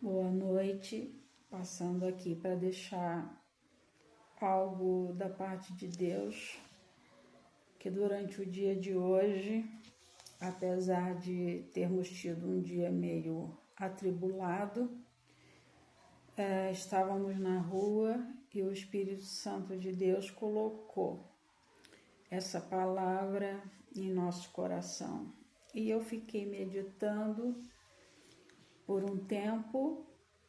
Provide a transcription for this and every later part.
Boa noite, passando aqui para deixar algo da parte de Deus, que durante o dia de hoje, apesar de termos tido um dia meio atribulado, estávamos na rua e o Espírito Santo de Deus colocou essa palavra em nosso coração. E eu fiquei meditando por um tempo.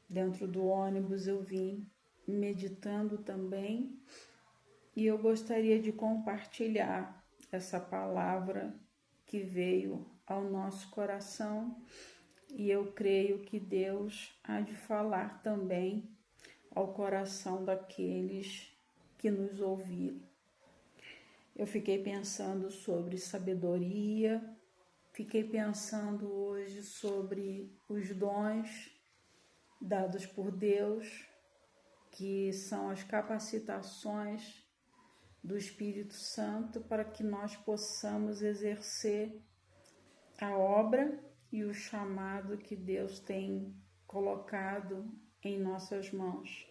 Dentro do ônibus eu vim meditando também, e eu gostaria de compartilhar essa palavra que veio ao nosso coração, e eu creio que Deus há de falar também ao coração daqueles que nos ouvirem. Eu fiquei pensando sobre sabedoria, fiquei pensando hoje sobre os dons dados por Deus, que são as capacitações do Espírito Santo para que nós possamos exercer a obra e o chamado que Deus tem colocado em nossas mãos.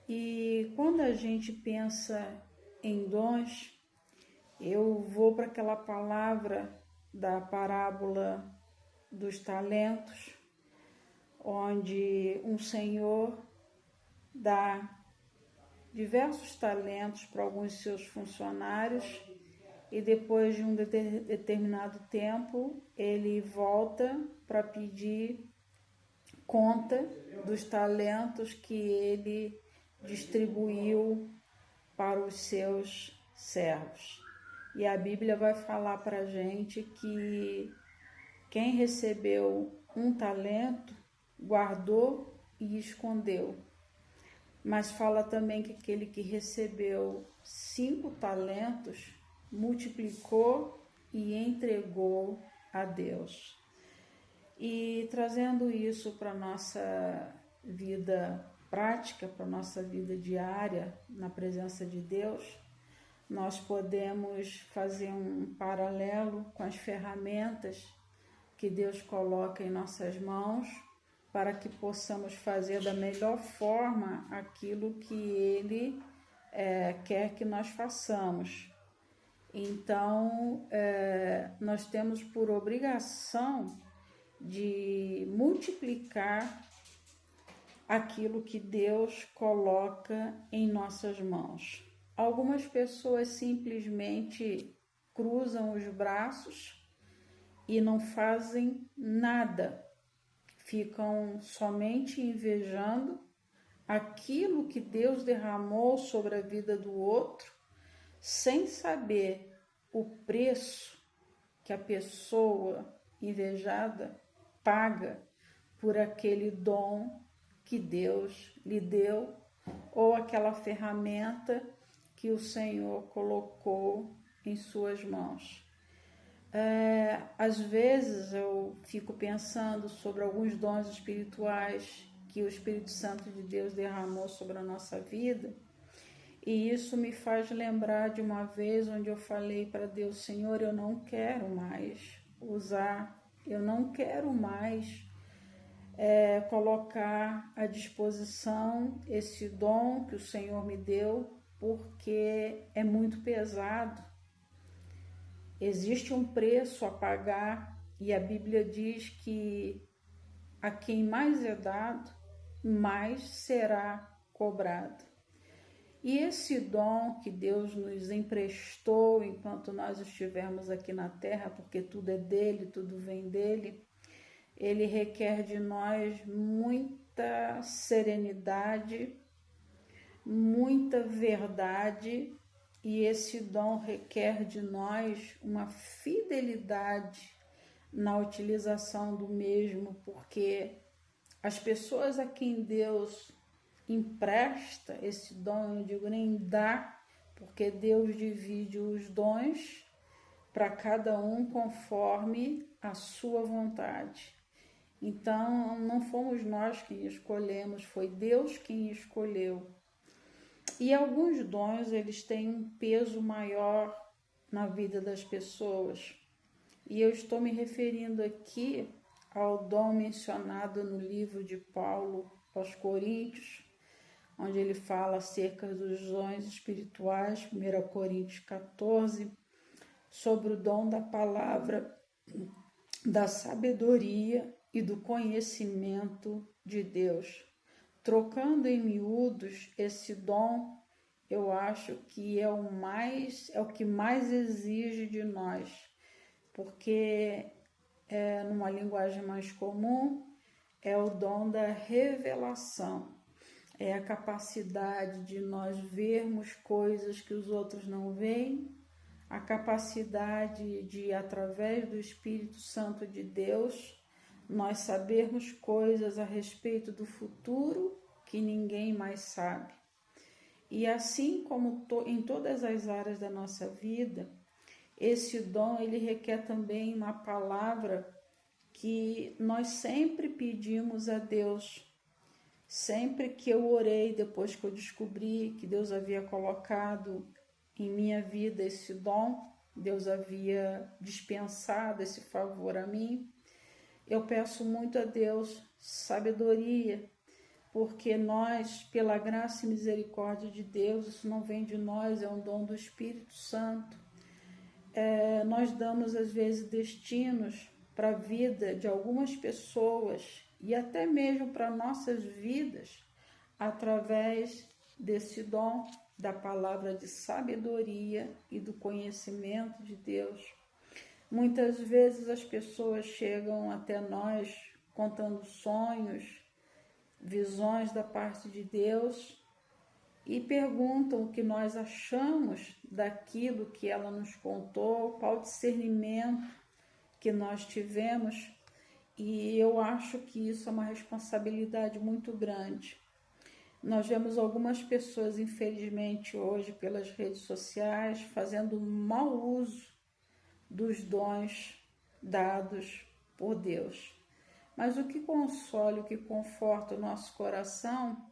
E quando a gente pensa em dons, eu vou para aquela palavra da parábola dos talentos, onde um senhor dá diversos talentos para alguns de seus funcionários e depois de um determinado tempo ele volta para pedir conta dos talentos que ele distribuiu para os seus servos. E a Bíblia vai falar para a gente que quem recebeu um talento guardou e escondeu. Mas fala também que aquele que recebeu 5 talentos multiplicou e entregou a Deus. E trazendo isso para a nossa vida prática, para a nossa vida diária, na presença de Deus, nós podemos fazer um paralelo com as ferramentas que Deus coloca em nossas mãos para que possamos fazer da melhor forma aquilo que Ele quer que nós façamos. Então, nós temos por obrigação de multiplicar aquilo que Deus coloca em nossas mãos. Algumas pessoas simplesmente cruzam os braços e não fazem nada, ficam somente invejando aquilo que Deus derramou sobre a vida do outro, sem saber o preço que a pessoa invejada paga por aquele dom que Deus lhe deu ou aquela ferramenta que o Senhor colocou em suas mãos. Às vezes eu fico pensando sobre alguns dons espirituais que o Espírito Santo de Deus derramou sobre a nossa vida, e isso me faz lembrar de uma vez onde eu falei para Deus: Senhor, eu não quero mais usar, eu não quero mais colocar à disposição esse dom que o Senhor me deu, porque é muito pesado. Existe um preço a pagar, e a Bíblia diz que a quem mais é dado, mais será cobrado. E esse dom que Deus nos emprestou enquanto nós estivermos aqui na terra, porque tudo é dele, tudo vem dele, ele requer de nós muita serenidade, muita verdade. E esse dom requer de nós uma fidelidade na utilização do mesmo, porque as pessoas a quem Deus empresta esse dom, eu não digo nem dá, porque Deus divide os dons para cada um conforme a sua vontade. Então, não fomos nós quem escolhemos, foi Deus quem escolheu. E alguns dons, eles têm um peso maior na vida das pessoas. E eu estou me referindo aqui ao dom mencionado no livro de Paulo aos Coríntios, onde ele fala acerca dos dons espirituais, 1 Coríntios 14, sobre o dom da palavra, da sabedoria e do conhecimento de Deus. Trocando em miúdos, esse dom, eu acho que é o que mais exige de nós, porque numa linguagem mais comum, é o dom da revelação. É a capacidade de nós vermos coisas que os outros não veem, a capacidade de, através do Espírito Santo de Deus, nós sabermos coisas a respeito do futuro que ninguém mais sabe. E assim como em todas as áreas da nossa vida, esse dom ele requer também uma palavra que nós sempre pedimos a Deus. Sempre que eu orei, depois que eu descobri que Deus havia colocado em minha vida esse dom, Deus havia dispensado esse favor a mim, eu peço muito a Deus sabedoria, porque nós, pela graça e misericórdia de Deus, isso não vem de nós, é um dom do Espírito Santo. Nós damos às vezes destinos para a vida de algumas pessoas e até mesmo para nossas vidas através desse dom da palavra de sabedoria e do conhecimento de Deus. Muitas vezes as pessoas chegam até nós contando sonhos, visões da parte de Deus e perguntam o que nós achamos daquilo que ela nos contou, qual discernimento que nós tivemos, e eu acho que isso é uma responsabilidade muito grande. Nós vemos algumas pessoas, infelizmente, hoje pelas redes sociais, fazendo mau uso dos dons dados por Deus. Mas o que consola, o que conforta o nosso coração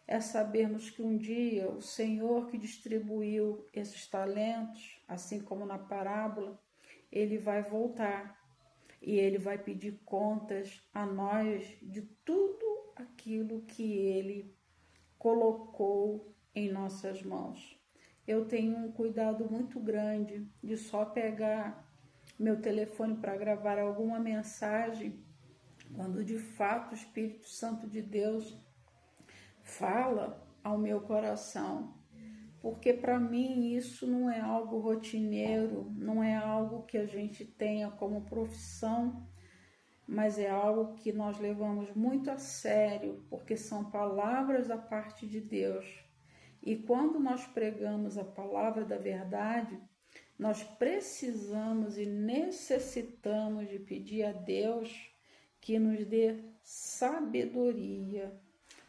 é sabermos que um dia o Senhor que distribuiu esses talentos, assim como na parábola, ele vai voltar e ele vai pedir contas a nós de tudo aquilo que ele colocou em nossas mãos. Eu tenho um cuidado muito grande de só pegar meu telefone para gravar alguma mensagem quando de fato o Espírito Santo de Deus fala ao meu coração, porque para mim isso não é algo rotineiro, não é algo que a gente tenha como profissão, mas é algo que nós levamos muito a sério, porque são palavras da parte de Deus. E quando nós pregamos a palavra da verdade, nós precisamos e necessitamos de pedir a Deus que nos dê sabedoria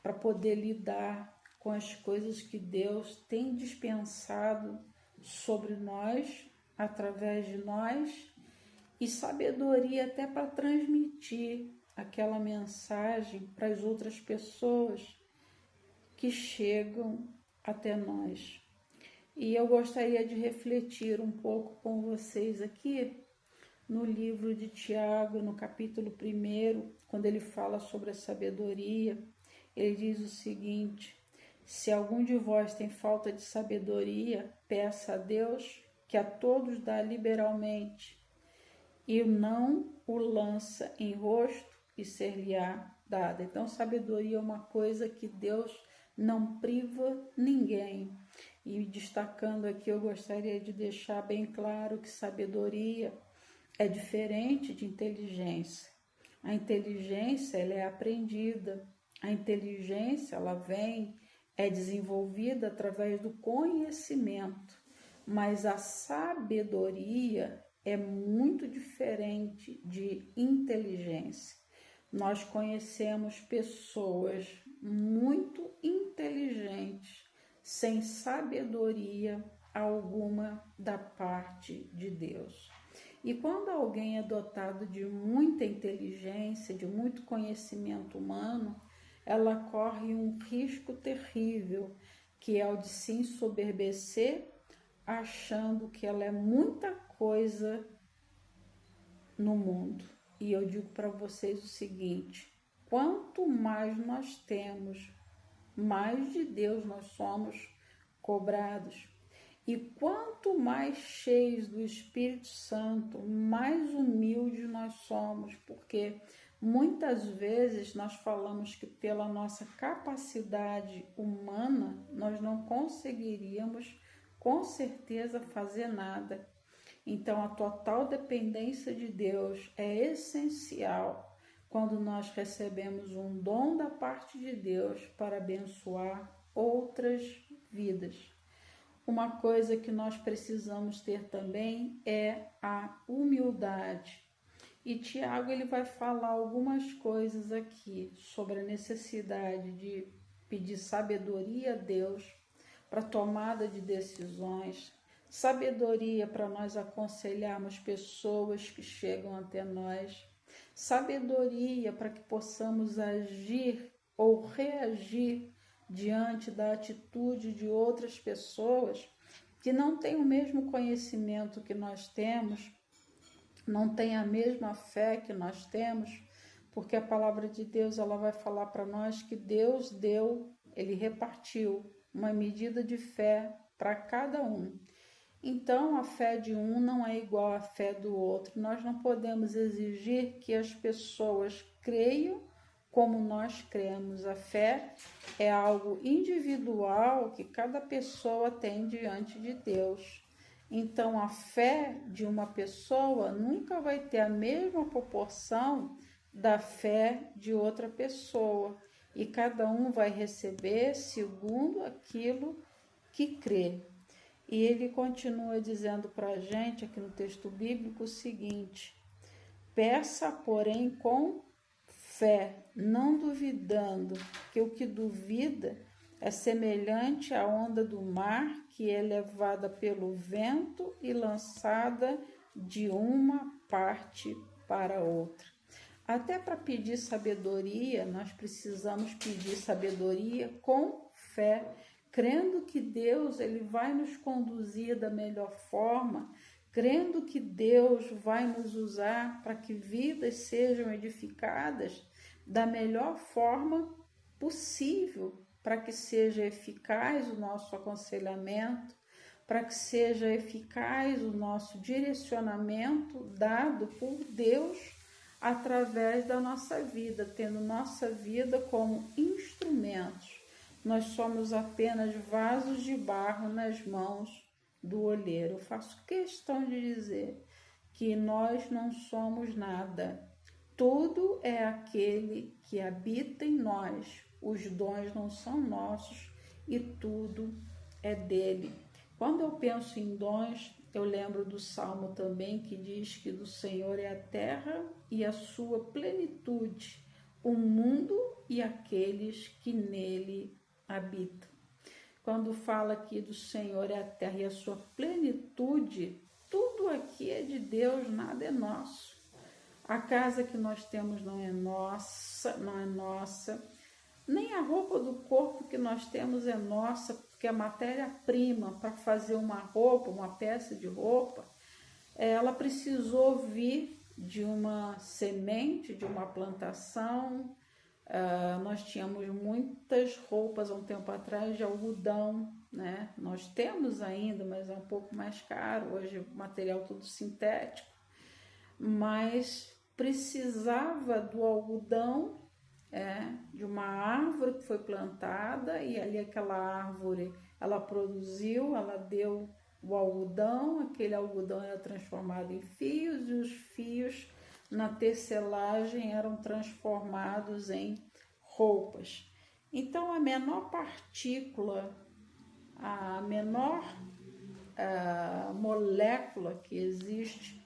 para poder lidar com as coisas que Deus tem dispensado sobre nós, através de nós, e sabedoria até para transmitir aquela mensagem para as outras pessoas que chegam até nós. E eu gostaria de refletir um pouco com vocês aqui no livro de Tiago, no capítulo 1, quando ele fala sobre a sabedoria. Ele diz o seguinte: se algum de vós tem falta de sabedoria, peça a Deus, que a todos dá liberalmente, e não o lança em rosto e ser-lhe-á dada. Então, sabedoria é uma coisa que Deus não priva ninguém. E destacando aqui, eu gostaria de deixar bem claro que sabedoria é diferente de inteligência. A inteligência, ela é aprendida. A inteligência, ela é desenvolvida através do conhecimento. Mas a sabedoria é muito diferente de inteligência. Nós conhecemos pessoas muito inteligentes, sem sabedoria alguma da parte de Deus. E quando alguém é dotado de muita inteligência, de muito conhecimento humano, ela corre um risco terrível, que é o de se ensoberbecer, achando que ela é muita coisa no mundo. E eu digo para vocês o seguinte: quanto mais nós temos, mais de Deus nós somos cobrados. E quanto mais cheios do Espírito Santo, mais humildes nós somos, porque muitas vezes nós falamos que pela nossa capacidade humana nós não conseguiríamos com certeza fazer nada. Então a total dependência de Deus é essencial quando nós recebemos um dom da parte de Deus para abençoar outras vidas. Uma coisa que nós precisamos ter também é a humildade. E Tiago ele vai falar algumas coisas aqui sobre a necessidade de pedir sabedoria a Deus para tomada de decisões, sabedoria para nós aconselharmos pessoas que chegam até nós, sabedoria para que possamos agir ou reagir diante da atitude de outras pessoas que não têm o mesmo conhecimento que nós temos, não têm a mesma fé que nós temos, porque a palavra de Deus ela vai falar para nós que Deus deu, ele repartiu uma medida de fé para cada um. Então, a fé de um não é igual à fé do outro. Nós não podemos exigir que as pessoas creiam como nós cremos. A fé é algo individual que cada pessoa tem diante de Deus. Então, a fé de uma pessoa nunca vai ter a mesma proporção da fé de outra pessoa. E cada um vai receber segundo aquilo que crê. E ele continua dizendo para a gente aqui no texto bíblico o seguinte: peça, porém, com fé, não duvidando, que o que duvida é semelhante à onda do mar, que é levada pelo vento e lançada de uma parte para outra. Até para pedir sabedoria, nós precisamos pedir sabedoria com fé, crendo que Deus ele vai nos conduzir da melhor forma, crendo que Deus vai nos usar para que vidas sejam edificadas da melhor forma possível, para que seja eficaz o nosso aconselhamento, para que seja eficaz o nosso direcionamento dado por Deus através da nossa vida, tendo nossa vida como instrumentos. Nós somos apenas vasos de barro nas mãos do olheiro. Eu faço questão de dizer que nós não somos nada. Tudo é aquele que habita em nós. Os dons não são nossos e tudo é dele. Quando eu penso em dons, eu lembro do Salmo também que diz que do Senhor é a terra e a sua plenitude, o mundo e aqueles que nele habitam. Quando fala aqui do Senhor é a terra e a sua plenitude, tudo aqui é de Deus, nada é nosso. A casa que nós temos não é nossa, nem a roupa do corpo que nós temos é nossa, porque a matéria-prima para fazer uma roupa, uma peça de roupa, ela precisou vir de uma semente, de uma plantação. Nós tínhamos muitas roupas há um tempo atrás de algodão, né? Nós temos ainda, mas é um pouco mais caro, hoje o material tudo sintético, mas precisava do algodão, de uma árvore que foi plantada e ali aquela árvore, ela produziu, ela deu o algodão, aquele algodão era transformado em fios e os fios na tecelagem eram transformados em roupas. Então a menor partícula, a menor molécula que existe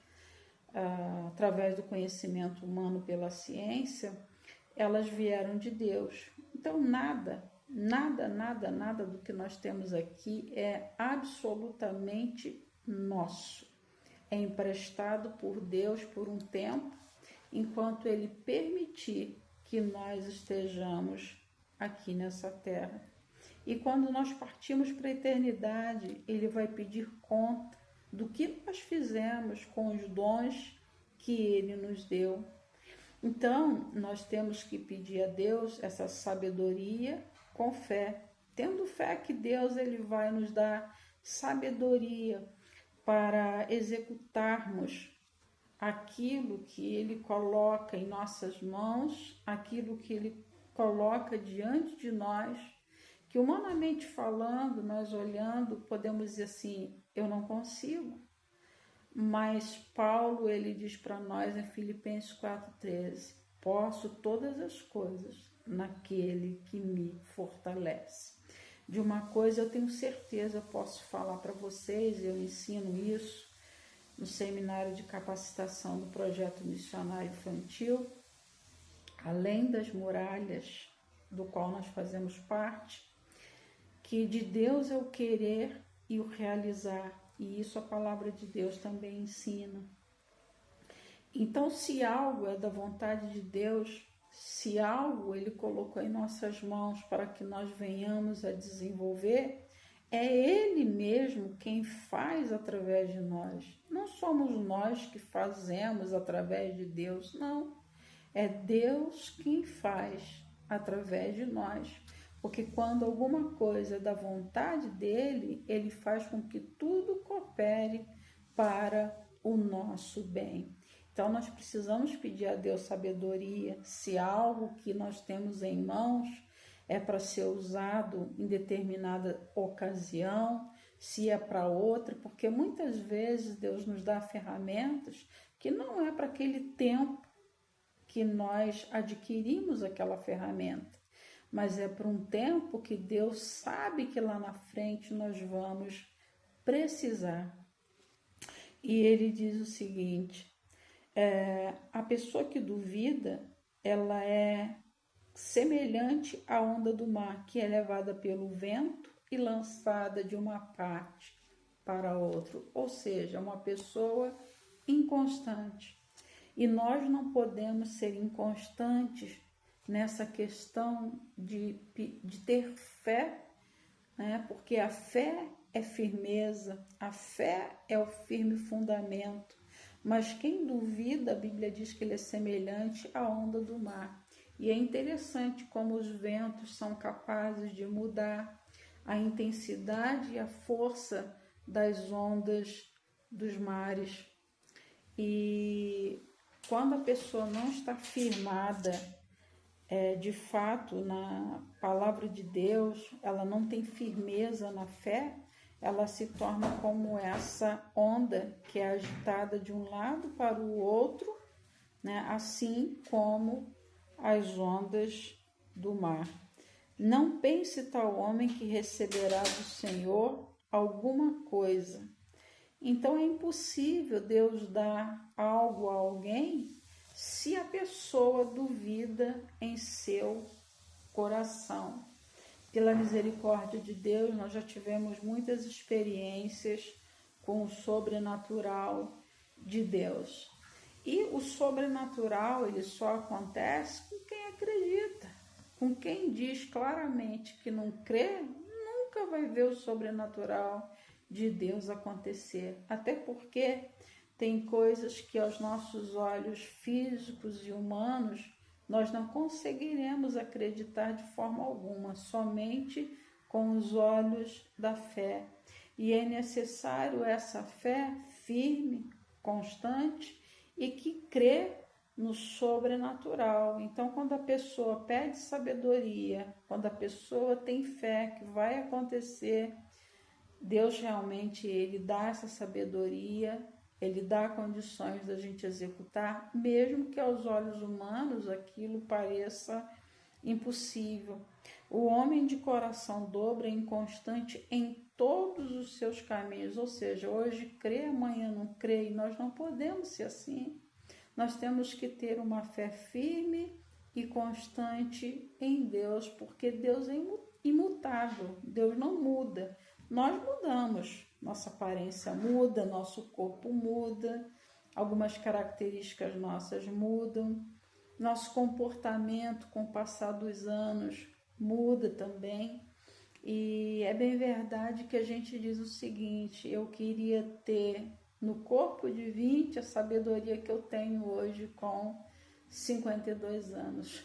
através do conhecimento humano pela ciência, elas vieram de Deus. Então nada do que nós temos aqui é absolutamente nosso. É emprestado por Deus por um tempo, enquanto Ele permitir que nós estejamos aqui nessa terra. E quando nós partimos para a eternidade, Ele vai pedir conta do que nós fizemos com os dons que Ele nos deu. Então, nós temos que pedir a Deus essa sabedoria com fé, tendo fé que Deus ele vai nos dar sabedoria para executarmos aquilo que Ele coloca em nossas mãos, aquilo que Ele coloca diante de nós, que humanamente falando, nós olhando, podemos dizer assim, eu não consigo. Mas Paulo, ele diz para nós em Filipenses 4,13, posso todas as coisas naquele que me fortalece. De uma coisa eu tenho certeza, eu posso falar para vocês, eu ensino isso no seminário de capacitação do projeto missionário infantil, além das muralhas do qual nós fazemos parte, que de Deus é o querer e o realizar, e isso a palavra de Deus também ensina. Então, se algo é da vontade de Deus, se algo Ele colocou em nossas mãos para que nós venhamos a desenvolver, é Ele mesmo quem faz através de nós. Não somos nós que fazemos através de Deus, não. É Deus quem faz através de nós. Porque quando alguma coisa é da vontade dEle, Ele faz com que tudo coopere para o nosso bem. Então, nós precisamos pedir a Deus sabedoria. Se algo que nós temos em mãos é para ser usado em determinada ocasião, se é para outra, porque muitas vezes Deus nos dá ferramentas que não é para aquele tempo que nós adquirimos aquela ferramenta, mas é para um tempo que Deus sabe que lá na frente nós vamos precisar. E ele diz o seguinte, a pessoa que duvida, ela é semelhante à onda do mar, que é levada pelo vento e lançada de uma parte para outra, ou seja, uma pessoa inconstante. E nós não podemos ser inconstantes nessa questão de ter fé, né? Porque a fé é firmeza, a fé é o firme fundamento, mas quem duvida, a Bíblia diz que ele é semelhante à onda do mar. E é interessante como os ventos são capazes de mudar a intensidade e a força das ondas dos mares. E quando a pessoa não está firmada, de fato, na palavra de Deus, ela não tem firmeza na fé, ela se torna como essa onda que é agitada de um lado para o outro, né? Assim como as ondas do mar. Não pense tal homem que receberá do Senhor alguma coisa. Então é impossível Deus dar algo a alguém se a pessoa duvida em seu coração. Pela misericórdia de Deus, nós já tivemos muitas experiências com o sobrenatural de Deus. E o sobrenatural, ele só acontece com quem acredita. Com quem diz claramente que não crê, nunca vai ver o sobrenatural de Deus acontecer. Até porque tem coisas que aos nossos olhos físicos e humanos nós não conseguiremos acreditar de forma alguma, somente com os olhos da fé. E é necessário essa fé firme, constante e que crê no sobrenatural. Então, quando a pessoa pede sabedoria, quando a pessoa tem fé que vai acontecer, Deus realmente ele dá essa sabedoria, ele dá condições da gente executar, mesmo que aos olhos humanos aquilo pareça impossível. O homem de coração dobre é inconstante em todos os seus caminhos, ou seja, hoje crê, amanhã não crê, e nós não podemos ser assim. Nós temos que ter uma fé firme e constante em Deus, porque Deus é imutável, Deus não muda. Nós mudamos, nossa aparência muda, nosso corpo muda, algumas características nossas mudam, nosso comportamento com o passar dos anos muda também. E é bem verdade que a gente diz o seguinte, eu queria ter no corpo de 20 a sabedoria que eu tenho hoje com 52 anos.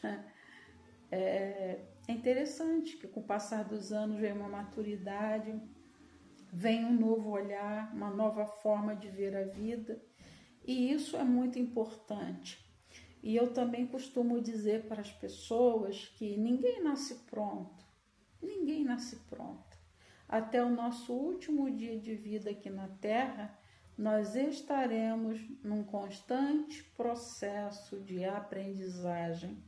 É interessante que com o passar dos anos vem uma maturidade, vem um novo olhar, uma nova forma de ver a vida, e isso é muito importante. E eu também costumo dizer para as pessoas que ninguém nasce pronto, ninguém nasce pronto. Até o nosso último dia de vida aqui na Terra, nós estaremos num constante processo de aprendizagem.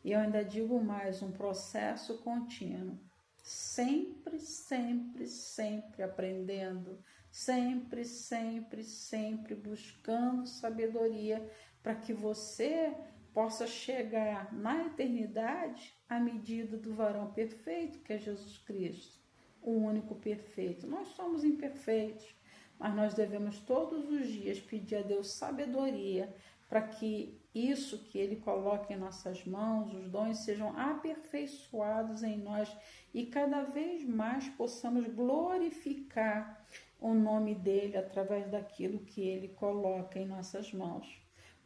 E eu ainda digo mais, um processo contínuo. Sempre, sempre, sempre aprendendo, sempre, sempre, sempre buscando sabedoria para que você possa chegar na eternidade à medida do varão perfeito, que é Jesus Cristo, o único perfeito. Nós somos imperfeitos, mas nós devemos todos os dias pedir a Deus sabedoria para que isso que Ele coloca em nossas mãos, os dons, sejam aperfeiçoados em nós e cada vez mais possamos glorificar o nome dEle através daquilo que Ele coloca em nossas mãos.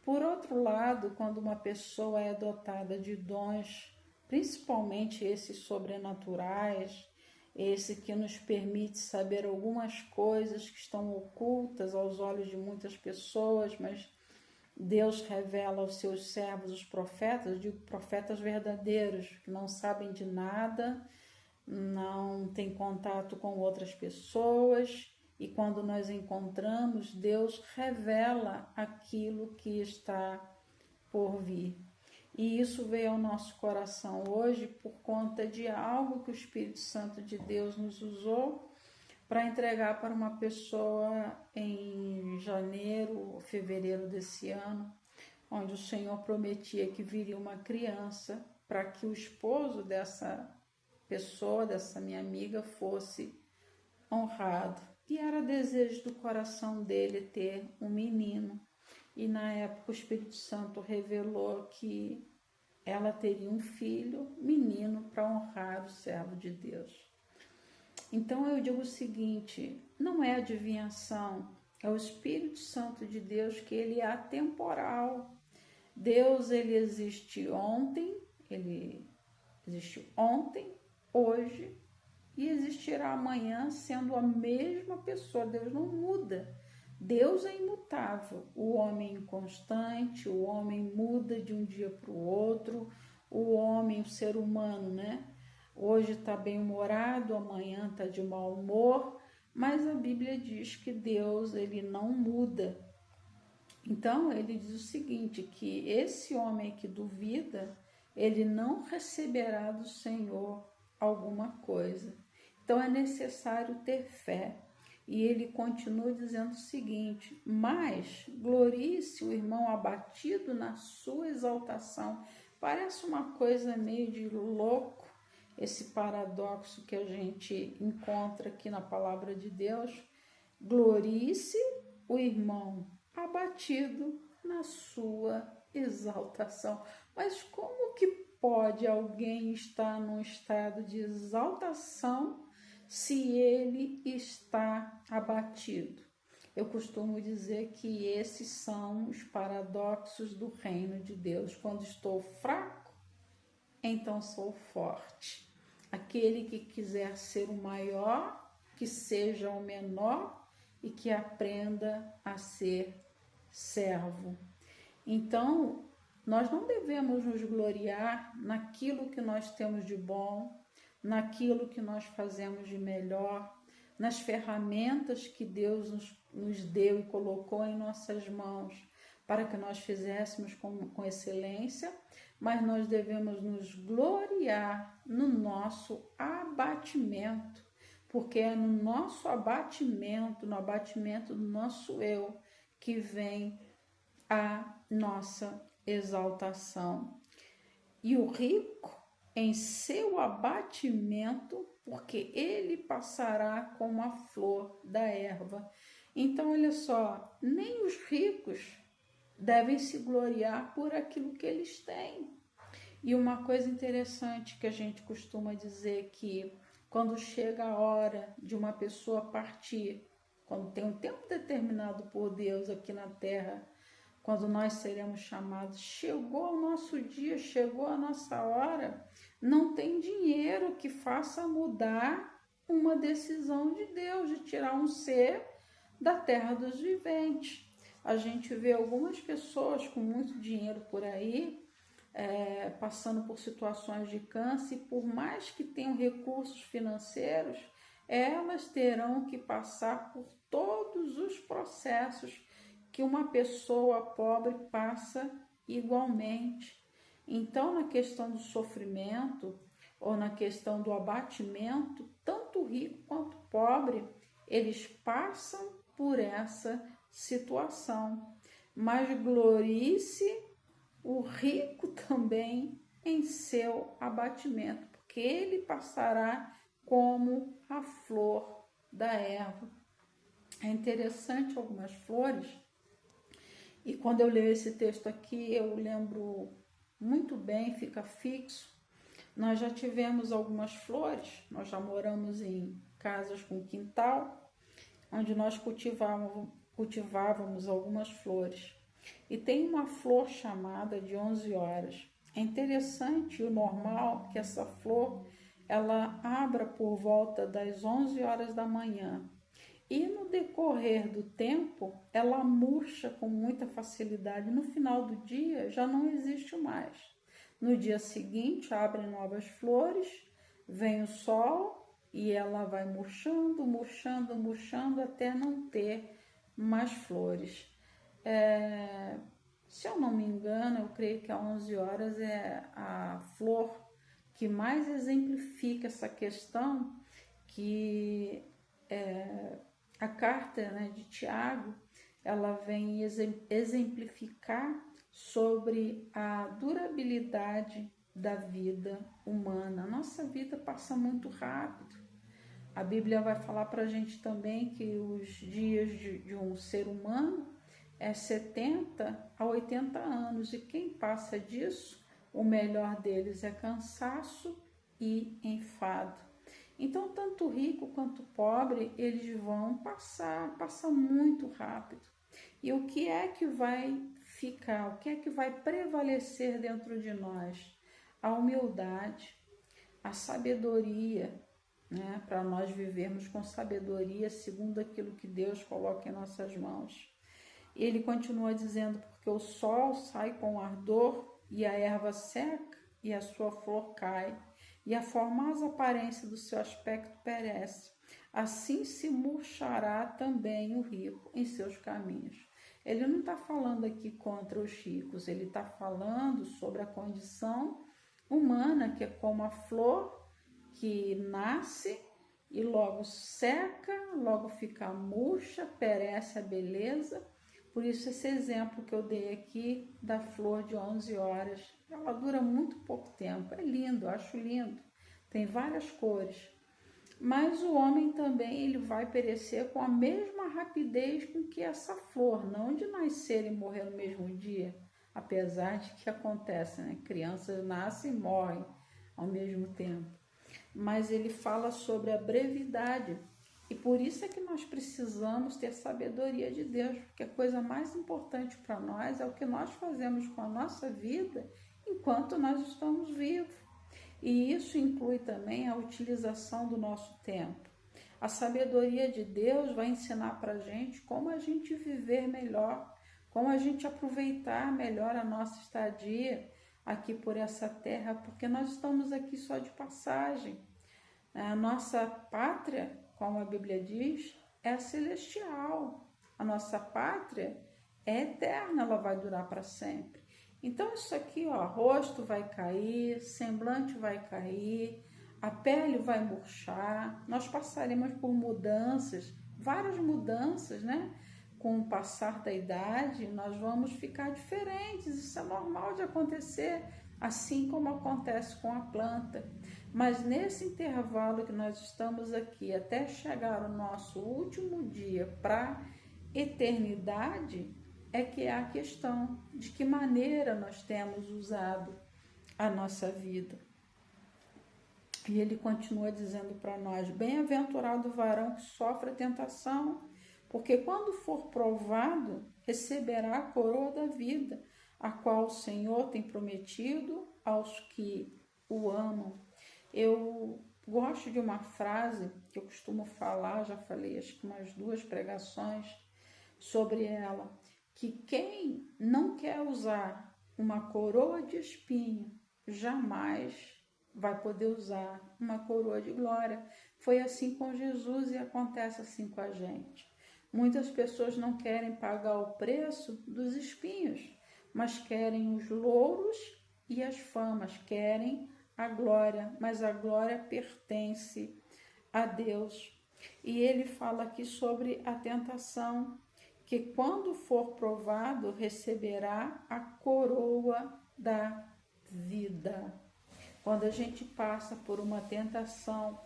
Por outro lado, quando uma pessoa é dotada de dons, principalmente esses sobrenaturais, esse que nos permite saber algumas coisas que estão ocultas aos olhos de muitas pessoas, mas Deus revela aos seus servos, os profetas, eu digo profetas verdadeiros, que não sabem de nada, não têm contato com outras pessoas, e quando nós encontramos, Deus revela aquilo que está por vir. E isso veio ao nosso coração hoje por conta de algo que o Espírito Santo de Deus nos usou para entregar para uma pessoa em janeiro ou fevereiro desse ano, onde o Senhor prometia que viria uma criança para que o esposo dessa pessoa, dessa minha amiga, fosse honrado. E era desejo do coração dele ter um menino. E na época o Espírito Santo revelou que ela teria um filho, menino, para honrar o servo de Deus. Então eu digo o seguinte, não é adivinhação, é o Espírito Santo de Deus, que ele é atemporal. Deus, ele existe ontem, hoje e existirá amanhã, sendo a mesma pessoa. Deus não muda. Deus é imutável. O homem é inconstante, o homem muda de um dia para o outro, o homem, o ser humano, né? Hoje está bem-humorado, amanhã está de mau humor, mas a Bíblia diz que Deus, ele não muda. Então, ele diz o seguinte, que esse homem que duvida, ele não receberá do Senhor alguma coisa. Então, é necessário ter fé. E ele continua dizendo o seguinte, mas glorie-se o irmão abatido na sua exaltação. Parece uma coisa meio de louco, esse paradoxo que a gente encontra aqui na palavra de Deus. Glorie-se o irmão abatido na sua exaltação. Mas como que pode alguém estar num estado de exaltação se ele está abatido? Eu costumo dizer que esses são os paradoxos do reino de Deus. Quando estou fraco, então sou forte. Aquele que quiser ser o maior, que seja o menor e que aprenda a ser servo. Então, nós não devemos nos gloriar naquilo que nós temos de bom, naquilo que nós fazemos de melhor, nas ferramentas que Deus nos deu e colocou em nossas mãos para que nós fizéssemos com excelência, mas nós devemos nos gloriar no nosso abatimento, porque é no nosso abatimento, no abatimento do nosso eu, que vem a nossa exaltação. E o rico, em seu abatimento, porque ele passará como a flor da erva. Então, olha só, nem os ricos devem se gloriar por aquilo que eles têm. E uma coisa interessante que a gente costuma dizer que quando chega a hora de uma pessoa partir, quando tem um tempo determinado por Deus aqui na terra quando nós seremos chamados. Chegou o nosso dia, chegou a nossa hora. Não tem dinheiro que faça mudar uma decisão de Deus, de tirar um ser da terra dos viventes. A gente vê algumas pessoas com muito dinheiro por aí, passando por situações de câncer, e por mais que tenham recursos financeiros, elas terão que passar por todos os processos que uma pessoa pobre passa igualmente. Então, na questão do sofrimento ou na questão do abatimento, tanto rico quanto pobre, eles passam por essa situação. Mas glorie-se o rico também em seu abatimento, porque ele passará como a flor da erva. É interessante algumas flores, e quando eu leio esse texto aqui, eu lembro muito bem, fica fixo. Nós já tivemos algumas flores, nós já moramos em casas com quintal, onde nós cultivávamos algumas flores. E tem uma flor chamada de 11 horas. É interessante e o normal que essa flor ela abra por volta das 11 horas da manhã. E no decorrer do tempo, ela murcha com muita facilidade. No final do dia, já não existe mais. No dia seguinte, abrem novas flores, vem o sol e ela vai murchando, murchando, murchando até não ter mais flores. Se eu não me engano, eu creio que a 11 horas é a flor que mais exemplifica essa questão, que a carta, né, de Tiago, ela vem exemplificar sobre a durabilidade da vida humana. A nossa vida passa muito rápido. A Bíblia vai falar para a gente também que os dias de um ser humano é 70 a 80 anos, e quem passa disso, o melhor deles é cansaço e enfado. Então, tanto rico quanto pobre, eles vão passa muito rápido. E o que é que vai ficar, o que é que vai prevalecer dentro de nós? A humildade, a sabedoria, né? Para nós vivermos com sabedoria segundo aquilo que Deus coloca em nossas mãos. E ele continua dizendo, porque o sol sai com ardor e a erva seca e a sua flor cai, e a formosa aparência do seu aspecto perece. Assim se murchará também o rico em seus caminhos. Ele não está falando aqui contra os ricos, ele está falando sobre a condição humana, que é como a flor que nasce e logo seca, logo fica murcha, perece a beleza. Por isso esse exemplo que eu dei aqui da flor de 11 horas, ela dura muito pouco tempo, é lindo, eu acho lindo, tem várias cores. Mas o homem também ele vai perecer com a mesma rapidez com que essa flor, não de nascer e morrer no mesmo dia, apesar de que acontece, né? Crianças nascem e morrem ao mesmo tempo. Mas ele fala sobre a brevidade, e por isso é que nós precisamos ter sabedoria de Deus, porque a coisa mais importante para nós é o que nós fazemos com a nossa vida enquanto nós estamos vivos. E isso inclui também a utilização do nosso tempo. A sabedoria de Deus vai ensinar para a gente como a gente viver melhor, como a gente aproveitar melhor a nossa estadia aqui por essa terra, porque nós estamos aqui só de passagem. A nossa pátria, como a Bíblia diz, é celestial. A nossa pátria é eterna, ela vai durar para sempre. Então isso aqui, ó, rosto vai cair, semblante vai cair, a pele vai murchar, nós passaremos por mudanças, várias mudanças, né? Com o passar da idade, nós vamos ficar diferentes, isso é normal de acontecer, assim como acontece com a planta. Mas nesse intervalo que nós estamos aqui, até chegar o nosso último dia para a eternidade, é que é a questão de que maneira nós temos usado a nossa vida. E ele continua dizendo para nós, bem-aventurado o varão que sofre a tentação, porque quando for provado, receberá a coroa da vida, a qual o Senhor tem prometido aos que o amam. Eu gosto de uma frase que eu costumo falar, já falei acho que umas 2 pregações sobre ela, que quem não quer usar uma coroa de espinho, jamais vai poder usar uma coroa de glória. Foi assim com Jesus e acontece assim com a gente. Muitas pessoas não querem pagar o preço dos espinhos, mas querem os louros e as famas, querem a glória, mas a glória pertence a Deus. E ele fala aqui sobre a tentação, que quando for provado, receberá a coroa da vida. Quando a gente passa por uma tentação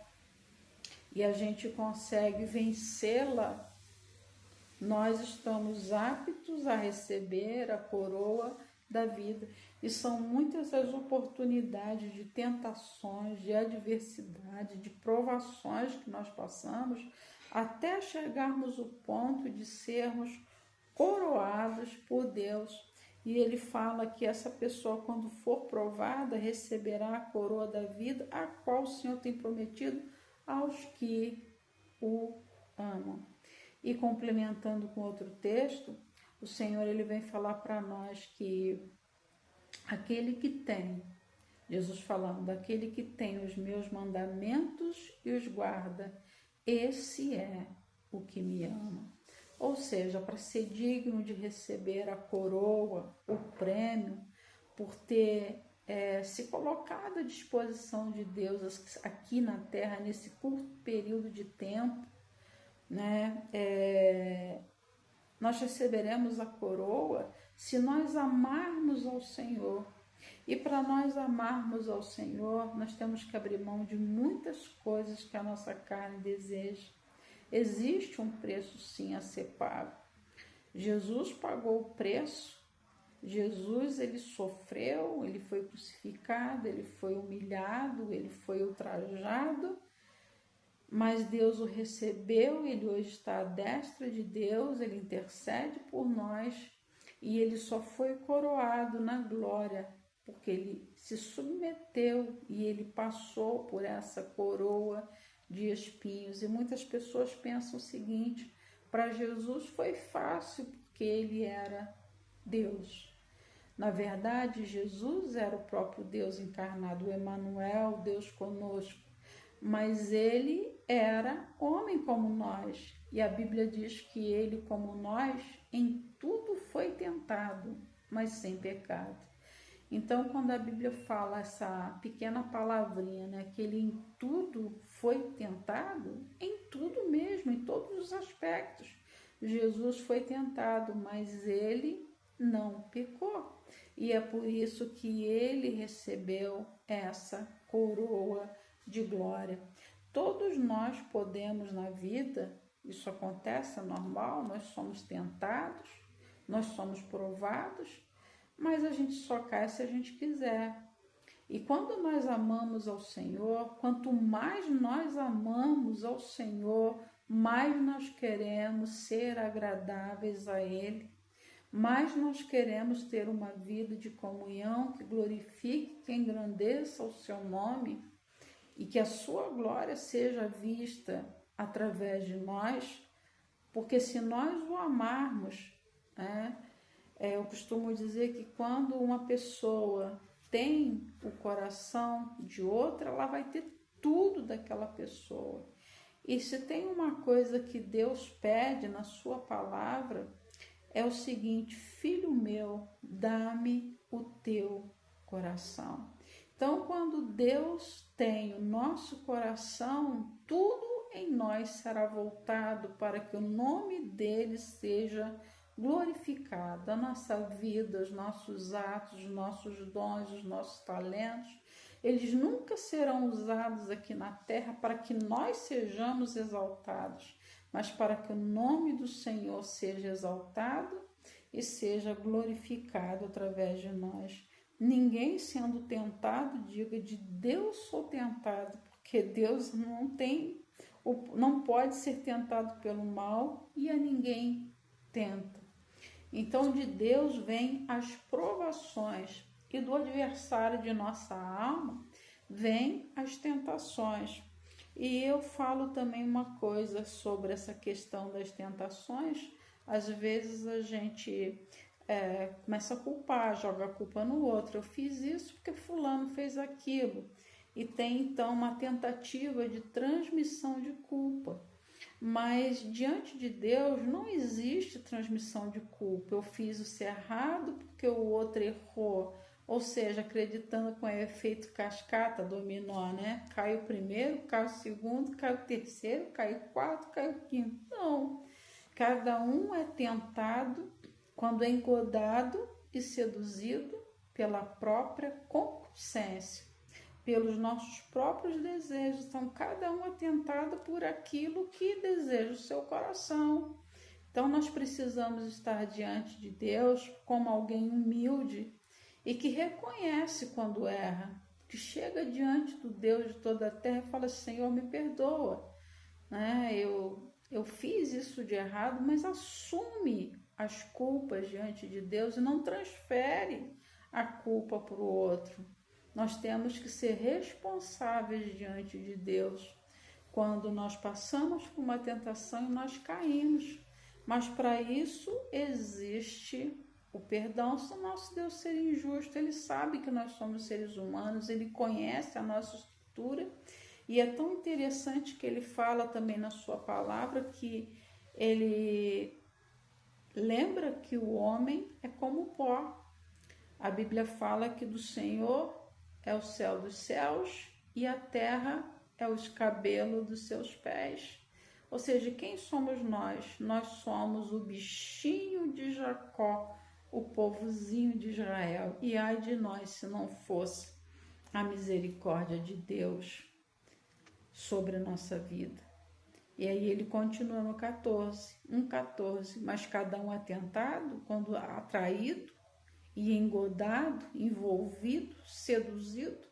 e a gente consegue vencê-la, nós estamos aptos a receber a coroa da vida. E são muitas as oportunidades de tentações, de adversidade, de provações que nós passamos, até chegarmos ao ponto de sermos coroados por Deus. E ele fala que essa pessoa, quando for provada, receberá a coroa da vida, a qual o Senhor tem prometido aos que o amam. E complementando com outro texto, o Senhor ele vem falar para nós que aquele que tem, Jesus falando, aquele que tem os meus mandamentos e os guarda, esse é o que me ama. Ou seja, para ser digno de receber a coroa, o prêmio, por ter se colocado à disposição de Deus aqui na terra, nesse curto período de tempo, né? Nós receberemos a coroa se nós amarmos ao Senhor. E para nós amarmos ao Senhor, nós temos que abrir mão de muitas coisas que a nossa carne deseja. Existe um preço sim a ser pago. Jesus pagou o preço. Jesus, ele sofreu, ele foi crucificado, ele foi humilhado, ele foi ultrajado, mas Deus o recebeu, ele hoje está à destra de Deus, ele intercede por nós e ele só foi coroado na glória, porque ele se submeteu e ele passou por essa coroa de espinhos. E muitas pessoas pensam o seguinte: para Jesus foi fácil porque ele era Deus. Na verdade, Jesus era o próprio Deus encarnado, o Emanuel, Deus conosco. Mas ele era homem como nós. E a Bíblia diz que ele, como nós, em tudo foi tentado, mas sem pecado. Então, quando a Bíblia fala essa pequena palavrinha, né, que ele em tudo foi tentado, em tudo mesmo, em todos os aspectos, Jesus foi tentado, mas ele não pecou. E é por isso que ele recebeu essa coroa de glória. Todos nós podemos na vida, isso acontece, é normal, nós somos tentados, nós somos provados, mas a gente só cai se a gente quiser. E quando nós amamos ao Senhor, quanto mais nós amamos ao Senhor, mais nós queremos ser agradáveis a Ele, mais nós queremos ter uma vida de comunhão que glorifique, que engrandeça o seu nome e que a sua glória seja vista através de nós, porque se nós o amarmos, né, eu costumo dizer que quando uma pessoa tem o coração de outra, ela vai ter tudo daquela pessoa. E se tem uma coisa que Deus pede na sua palavra, é o seguinte: filho meu, dá-me o teu coração. Então, quando Deus tem o nosso coração, tudo em nós será voltado para que o nome dele seja glorificado. A nossa vida, os nossos atos, os nossos dons, os nossos talentos, eles nunca serão usados aqui na terra para que nós sejamos exaltados, mas para que o nome do Senhor seja exaltado e seja glorificado através de nós. Ninguém sendo tentado diga: de Deus sou tentado, porque Deus não pode ser tentado pelo mal e a ninguém tenta. Então, de Deus vêm as provações e do adversário de nossa alma vêm as tentações. E eu falo também uma coisa sobre essa questão das tentações. Às vezes a gente começa a culpar, joga a culpa no outro. Eu fiz isso porque fulano fez aquilo. E tem então uma tentativa de transmissão de culpa. Mas diante de Deus não existe transmissão de culpa. Eu fiz o cerrado porque o outro errou. Ou seja, acreditando com o efeito cascata, dominó, né? Cai o primeiro, cai o segundo, cai o terceiro, cai o quarto, cai o quinto. Não. Cada um é tentado quando é engodado e seduzido pela própria concupiscência, pelos nossos próprios desejos. Então, cada um é tentado por aquilo que deseja o seu coração. Então, nós precisamos estar diante de Deus como alguém humilde e que reconhece quando erra, que chega diante do Deus de toda a terra e fala: Senhor, me perdoa, né? Eu fiz isso de errado, mas assume as culpas diante de Deus e não transfere a culpa para o outro. Nós temos que ser responsáveis diante de Deus quando nós passamos por uma tentação e nós caímos. Mas para isso existe o perdão. Se o nosso Deus ser injusto, Ele sabe que nós somos seres humanos, Ele conhece a nossa estrutura. E é tão interessante que Ele fala também na sua palavra que Ele lembra que o homem é como pó. A Bíblia fala que do Senhor é o céu dos céus e a terra é o escabelo dos seus pés. Ou seja, quem somos nós? Nós somos o bichinho de Jacó, o povozinho de Israel. E ai de nós se não fosse a misericórdia de Deus sobre a nossa vida. E aí ele continua no 14, 1,14. Mas cada um é tentado quando atraído e engodado, envolvido, seduzido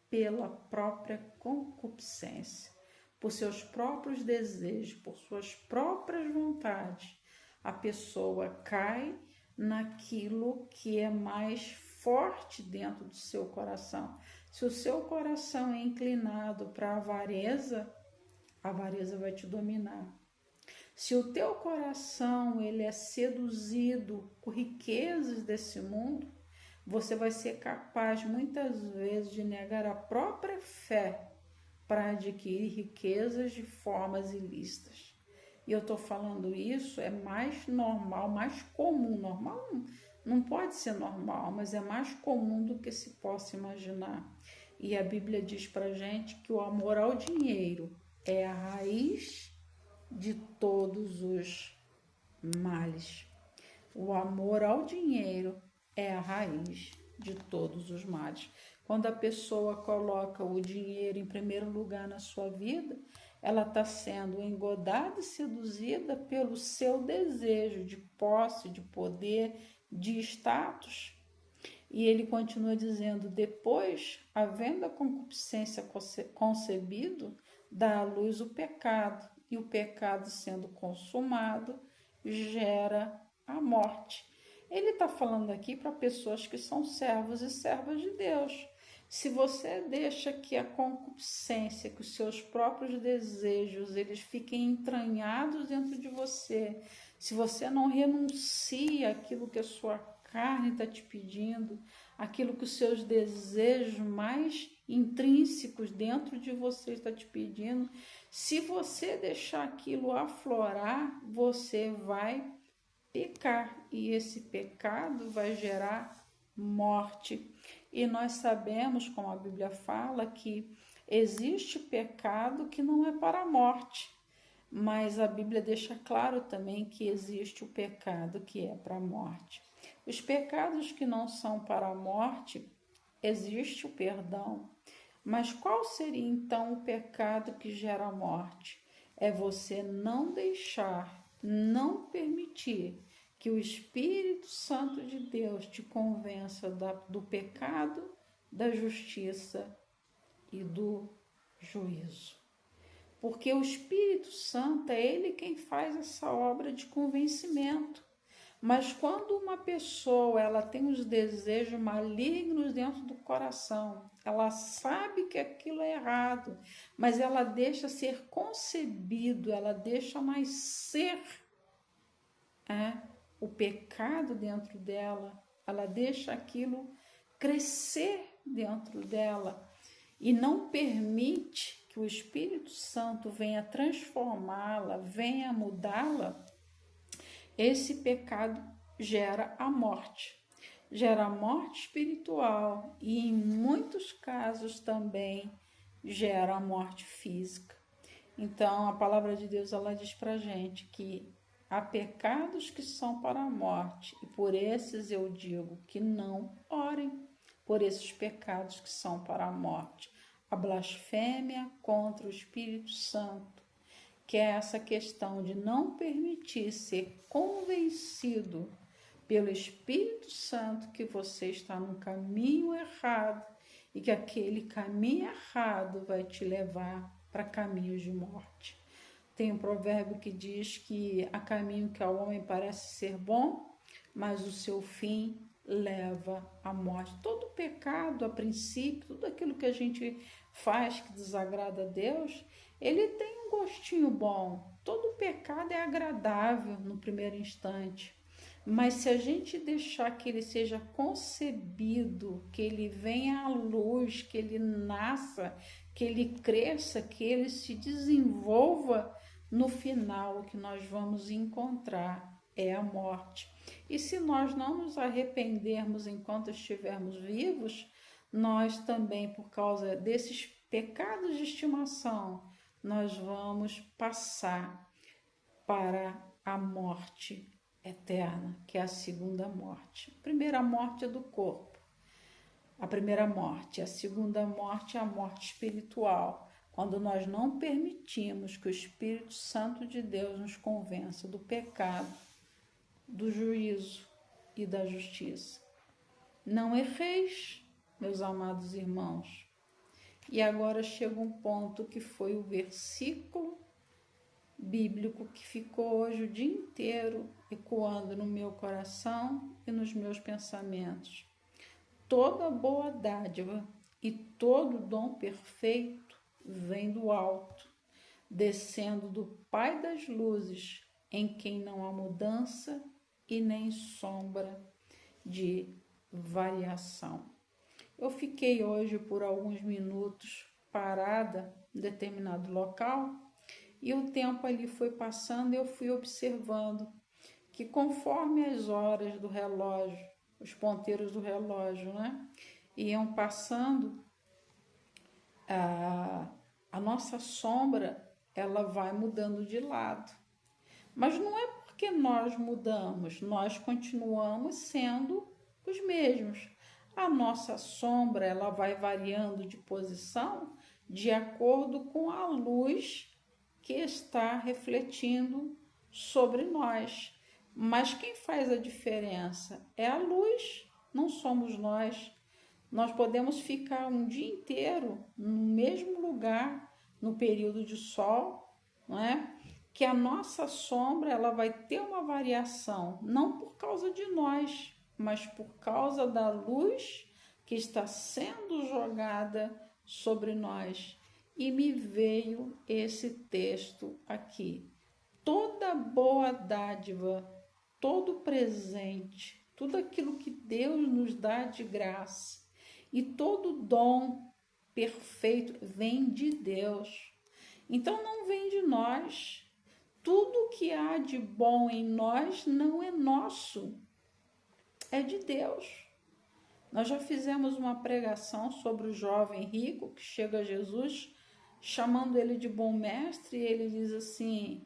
pela própria concupiscência, por seus próprios desejos, por suas próprias vontades. A pessoa cai naquilo que é mais forte dentro do seu coração. Se o seu coração é inclinado para a avareza vai te dominar. Se o teu coração ele é seduzido por riquezas desse mundo, você vai ser capaz muitas vezes de negar a própria fé para adquirir riquezas de formas ilícitas. E eu estou falando isso, é mais normal, mais comum. Normal não pode ser normal, mas é mais comum do que se possa imaginar. E a Bíblia diz para gente que o amor ao dinheiro é a raiz de todos os males. O amor ao dinheiro é a raiz de todos os males. Quando a pessoa coloca o dinheiro em primeiro lugar na sua vida, ela está sendo engodada e seduzida pelo seu desejo de posse, de poder, de status. E ele continua dizendo: depois, havendo a concupiscência concebido, dá à luz o pecado, e o pecado sendo consumado gera a morte. Ele está falando aqui para pessoas que são servos e servas de Deus. Se você deixa que a concupiscência, que os seus próprios desejos, eles fiquem entranhados dentro de você, se você não renuncia àquilo que a sua carne está te pedindo, aquilo que os seus desejos mais intrínsecos dentro de você está te pedindo, se você deixar aquilo aflorar, você vai pecar, e esse pecado vai gerar morte. E nós sabemos, como a Bíblia fala, que existe pecado que não é para a morte, mas a Bíblia deixa claro também que existe o pecado que é para a morte. Os pecados que não são para a morte, existe o perdão. Mas qual seria então o pecado que gera a morte? É você não deixar, não permitir que o Espírito Santo de Deus te convença do pecado, da justiça e do juízo. Porque o Espírito Santo é Ele quem faz essa obra de convencimento. Mas quando uma pessoa ela tem os desejos malignos dentro do coração, ela sabe que aquilo é errado, mas ela deixa ser concebido, ela deixa nascer o pecado dentro dela, ela deixa aquilo crescer dentro dela e não permite que o Espírito Santo venha transformá-la, venha mudá-la. Esse pecado gera a morte espiritual e em muitos casos também gera a morte física. Então a palavra de Deus ela diz pra gente que há pecados que são para a morte e por esses eu digo que não orem por esses pecados que são para a morte. A blasfêmia contra o Espírito Santo, que é essa questão de não permitir ser convencido pelo Espírito Santo que você está no caminho errado e que aquele caminho errado vai te levar para caminhos de morte. Tem um provérbio que diz que há caminho que ao homem parece ser bom, mas o seu fim leva à morte. Todo pecado, a princípio, tudo aquilo que a gente faz que desagrada a Deus, ele tem um gostinho bom. Todo pecado é agradável no primeiro instante. Mas se a gente deixar que ele seja concebido, que ele venha à luz, que ele nasça, que ele cresça, que ele se desenvolva, no final o que nós vamos encontrar é a morte. E se nós não nos arrependermos enquanto estivermos vivos, nós também, por causa desses pecados de estimação, nós vamos passar para a morte eterna, que é a segunda morte. A primeira morte é do corpo, a primeira morte. A segunda morte é a morte espiritual, quando nós não permitimos que o Espírito Santo de Deus nos convença do pecado, do juízo e da justiça. Não erreis, meus amados irmãos. E agora chega um ponto que foi o versículo bíblico que ficou hoje o dia inteiro ecoando no meu coração e nos meus pensamentos. Toda boa dádiva e todo dom perfeito vem do alto, descendo do Pai das luzes, em quem não há mudança e nem sombra de variação. Eu fiquei hoje por alguns minutos parada em determinado local e o tempo ali foi passando e eu fui observando que conforme as horas do relógio, os ponteiros do relógio, iam passando, a nossa sombra, ela vai mudando de lado. Mas não é porque nós mudamos, nós continuamos sendo os mesmos. A nossa sombra, ela vai variando de posição de acordo com a luz que está refletindo sobre nós. Mas quem faz a diferença é a luz, não somos nós. Nós podemos ficar um dia inteiro no mesmo lugar, no período de sol, não é? Que a nossa sombra ela vai ter uma variação, não por causa de nós, mas por causa da luz que está sendo jogada sobre nós. E me veio esse texto aqui. Toda boa dádiva, todo presente, tudo aquilo que Deus nos dá de graça e todo dom perfeito vem de Deus. Então não vem de nós. Tudo que há de bom em nós não é nosso, é de Deus. Nós já fizemos uma pregação sobre o jovem rico que chega a Jesus, chamando ele de bom mestre, e ele diz assim: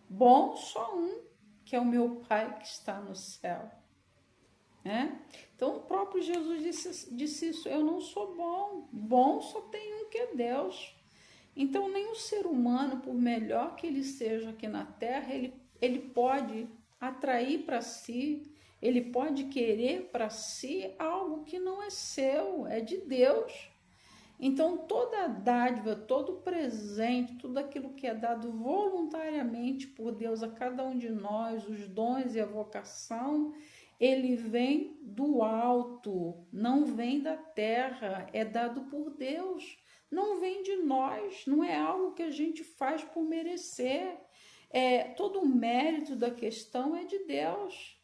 bom só um, que é o meu Pai que está no céu. Então o próprio Jesus disse isso: eu não sou bom, bom só tem um, que é Deus. Então nem o ser humano, por melhor que ele seja aqui na terra, ele pode atrair para si, ele pode querer para si algo que não é seu, é de Deus. Então, toda dádiva, todo presente, tudo aquilo que é dado voluntariamente por Deus a cada um de nós, os dons e a vocação, ele vem do alto, não vem da terra, é dado por Deus, não vem de nós, não é algo que a gente faz por merecer. Todo o mérito da questão é de Deus.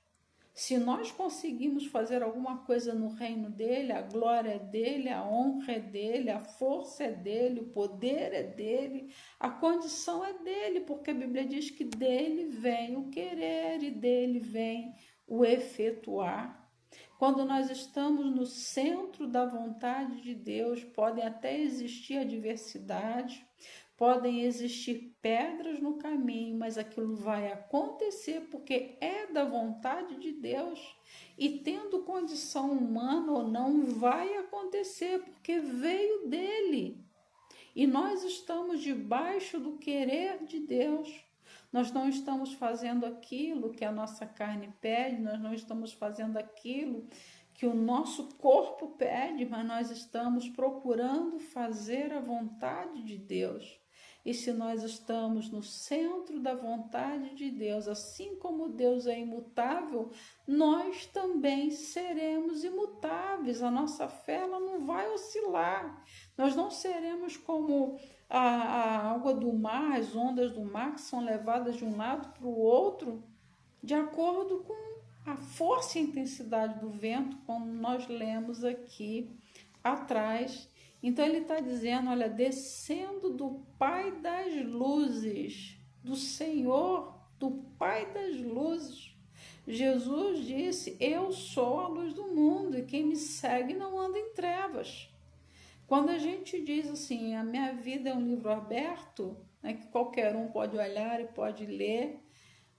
Se nós conseguimos fazer alguma coisa no reino dele, a glória é dele, a honra é dele, a força é dele, o poder é dele, a condição é dele, porque a Bíblia diz que dele vem o querer e dele vem o efetuar. Quando nós estamos no centro da vontade de Deus, podem até existir adversidades, podem existir pedras no caminho, mas aquilo vai acontecer porque é da vontade de Deus. E tendo condição humana ou não, vai acontecer porque veio dele. E nós estamos debaixo do querer de Deus. Nós não estamos fazendo aquilo que a nossa carne pede, nós não estamos fazendo aquilo que o nosso corpo pede, mas nós estamos procurando fazer a vontade de Deus. E se nós estamos no centro da vontade de Deus, assim como Deus é imutável, nós também seremos imutáveis. A nossa fé ela não vai oscilar. Nós não seremos como a água do mar, as ondas do mar que são levadas de um lado para o outro, de acordo com a força e a intensidade do vento, como nós lemos aqui atrás. Então ele está dizendo, olha, descendo do Pai das luzes, do Senhor, do Pai das luzes. Jesus disse, eu sou a luz do mundo e quem me segue não anda em trevas. Quando a gente diz assim, a minha vida é um livro aberto, né, que qualquer um pode olhar e pode ler,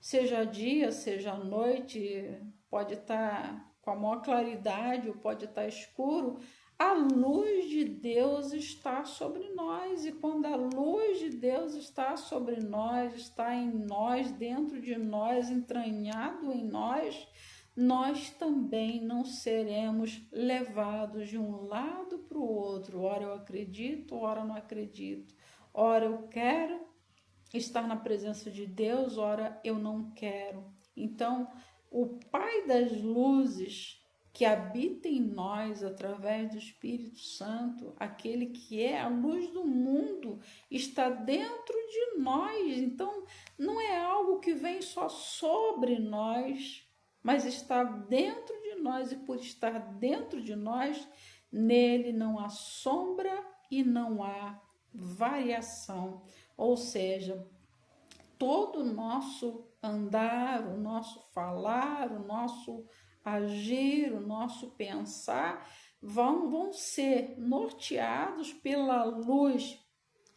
seja dia, seja noite, pode estar com a maior claridade ou pode estar escuro, a luz de Deus está sobre nós, e quando a luz de Deus está sobre nós, está em nós, dentro de nós, entranhado em nós, nós também não seremos levados de um lado para o outro. Ora eu acredito, ora não acredito. Ora eu quero estar na presença de Deus, ora eu não quero. Então, o Pai das luzes, que habita em nós através do Espírito Santo, aquele que é a luz do mundo, está dentro de nós. Então, não é algo que vem só sobre nós, mas está dentro de nós, e por estar dentro de nós, nele não há sombra e não há variação. Ou seja, todo o nosso andar, o nosso falar, o nosso agir, o nosso pensar, vão ser norteados pela luz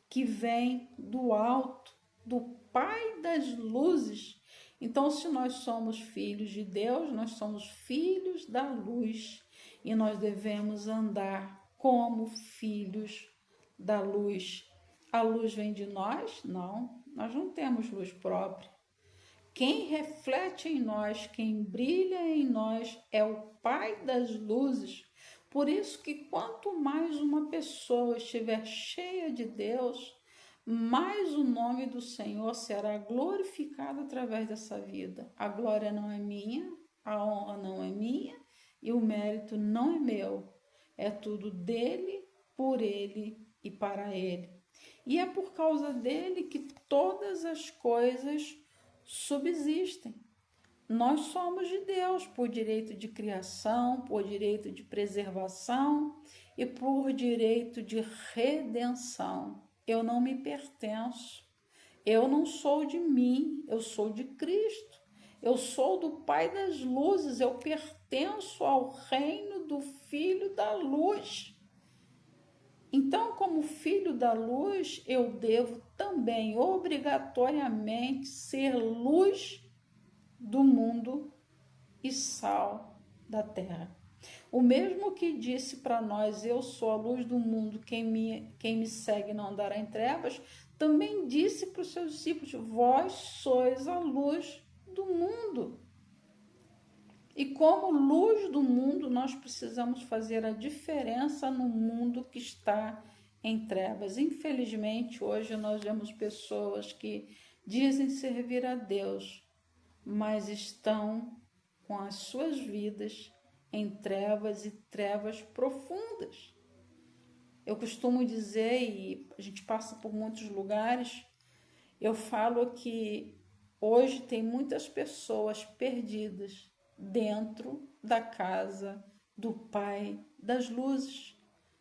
que vem do alto, do Pai das luzes. Então, se nós somos filhos de Deus, nós somos filhos da luz e nós devemos andar como filhos da luz. A luz vem de nós? Não, nós não temos luz própria. Quem reflete em nós, quem brilha em nós é o Pai das luzes. Por isso que quanto mais uma pessoa estiver cheia de Deus, mais o nome do Senhor será glorificado através dessa vida. A glória não é minha, a honra não é minha e o mérito não é meu. É tudo dele, por ele e para ele. E é por causa dele que todas as coisas subsistem. Nós somos de Deus por direito de criação, por direito de preservação e por direito de redenção. Eu não me pertenço, eu não sou de mim, eu sou de Cristo. Eu sou do Pai das luzes, eu pertenço ao reino do Filho da luz. Então, como filho da luz, eu devo também, obrigatoriamente, ser luz do mundo e sal da terra. O mesmo que disse para nós, eu sou a luz do mundo, quem me segue não andará em trevas, também disse para os seus discípulos, vós sois a luz do mundo. E como luz do mundo, nós precisamos fazer a diferença no mundo que está em trevas. Infelizmente, hoje nós vemos pessoas que dizem servir a Deus, mas estão com as suas vidas em trevas e trevas profundas. Eu costumo dizer, e a gente passa por muitos lugares, eu falo que hoje tem muitas pessoas perdidas dentro da casa do Pai das Luzes.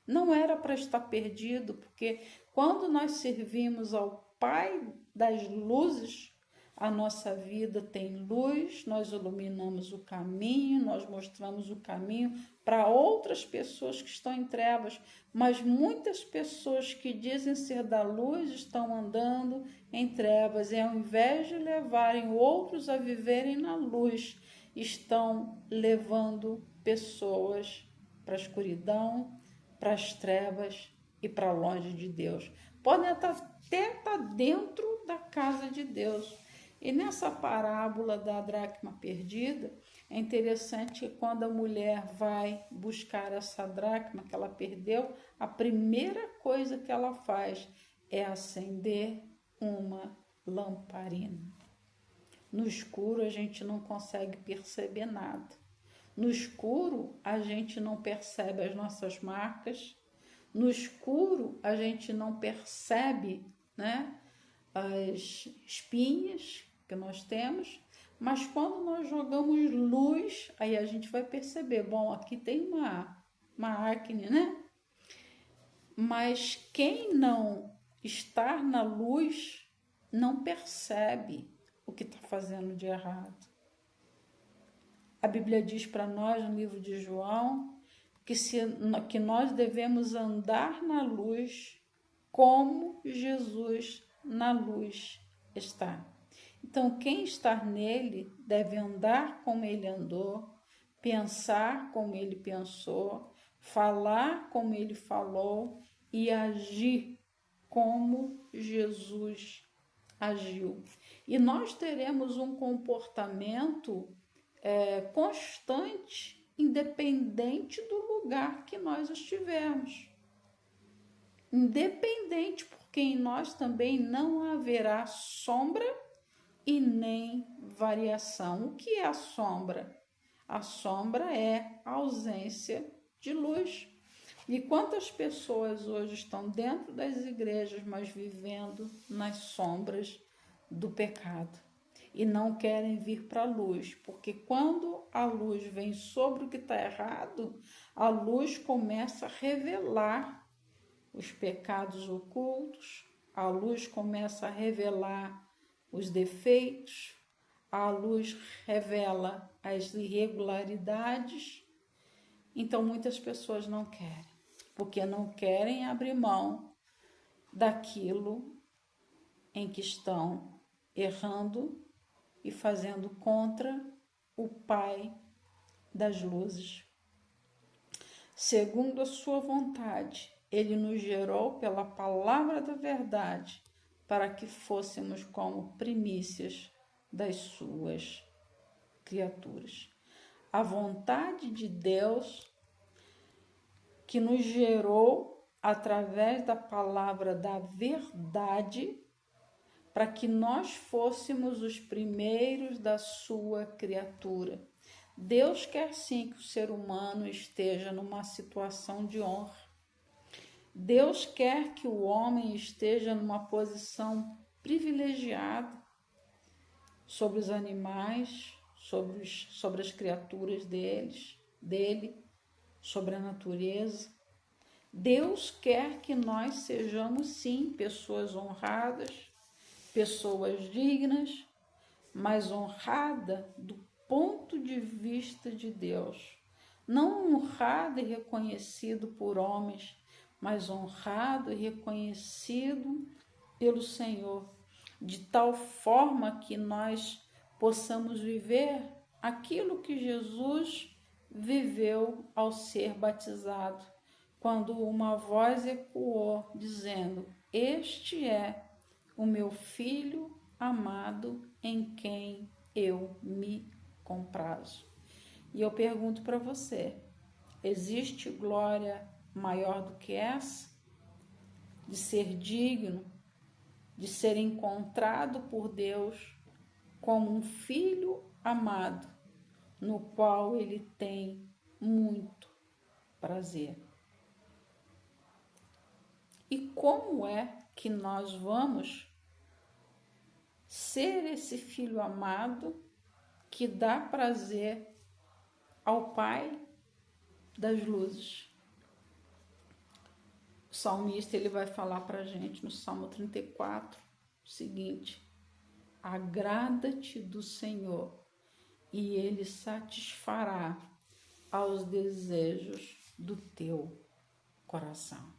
Não era para estar perdido, porque quando nós servimos ao Pai das Luzes, a nossa vida tem luz, nós iluminamos o caminho, nós mostramos o caminho para outras pessoas que estão em trevas, mas muitas pessoas que dizem ser da luz estão andando em trevas e ao invés de levarem outros a viverem na luz, estão levando pessoas para a escuridão, para as trevas e para longe de Deus. Podem até estar dentro da casa de Deus. E nessa parábola da dracma perdida, é interessante que quando a mulher vai buscar essa dracma que ela perdeu, a primeira coisa que ela faz é acender uma lamparina. No escuro a gente não consegue perceber nada. No escuro a gente não percebe as nossas marcas. No escuro a gente não percebe, né, as espinhas que nós temos, mas quando nós jogamos luz, aí a gente vai perceber, bom, aqui tem uma acne, né? Mas quem não está na luz não percebe o que está fazendo de errado. A Bíblia diz para nós no livro de João que nós devemos andar na luz como Jesus na luz está. Então, quem está nele deve andar como ele andou, pensar como ele pensou, falar como ele falou e agir como Jesus agiu. E nós teremos um comportamento constante, independente do lugar que nós estivermos. Independente, porque em nós também não haverá sombra e nem variação. O que é a sombra? A sombra é a ausência de luz. E quantas pessoas hoje estão dentro das igrejas, mas vivendo nas sombras do pecado e não querem vir para a luz, porque quando a luz vem sobre o que está errado, a luz começa a revelar os pecados ocultos, a luz começa a revelar os defeitos, a luz revela as irregularidades. Então muitas pessoas não querem, porque não querem abrir mão daquilo em que estão errando e fazendo contra o Pai das Luzes. Segundo a sua vontade, ele nos gerou pela palavra da verdade, para que fôssemos como primícias das suas criaturas. A vontade de Deus que nos gerou através da palavra da verdade, para que nós fôssemos os primeiros da sua criatura. Deus quer sim que o ser humano esteja numa situação de honra. Deus quer que o homem esteja numa posição privilegiada sobre os animais, sobre as criaturas dele, sobre a natureza. Deus quer que nós sejamos, sim, pessoas honradas, pessoas dignas, mas honrada do ponto de vista de Deus. Não honrado e reconhecido por homens, mas honrado e reconhecido pelo Senhor, de tal forma que nós possamos viver aquilo que Jesus viveu ao ser batizado, quando uma voz ecoou dizendo: "Este é o meu filho amado em quem eu me comprazo". E eu pergunto para você, existe glória maior do que essa? De ser digno, de ser encontrado por Deus como um filho amado, no qual ele tem muito prazer. E como é que nós vamos ser esse filho amado que dá prazer ao Pai das luzes? O salmista ele vai falar para a gente no Salmo 34 o seguinte: agrada-te do Senhor e Ele satisfará aos desejos do teu coração.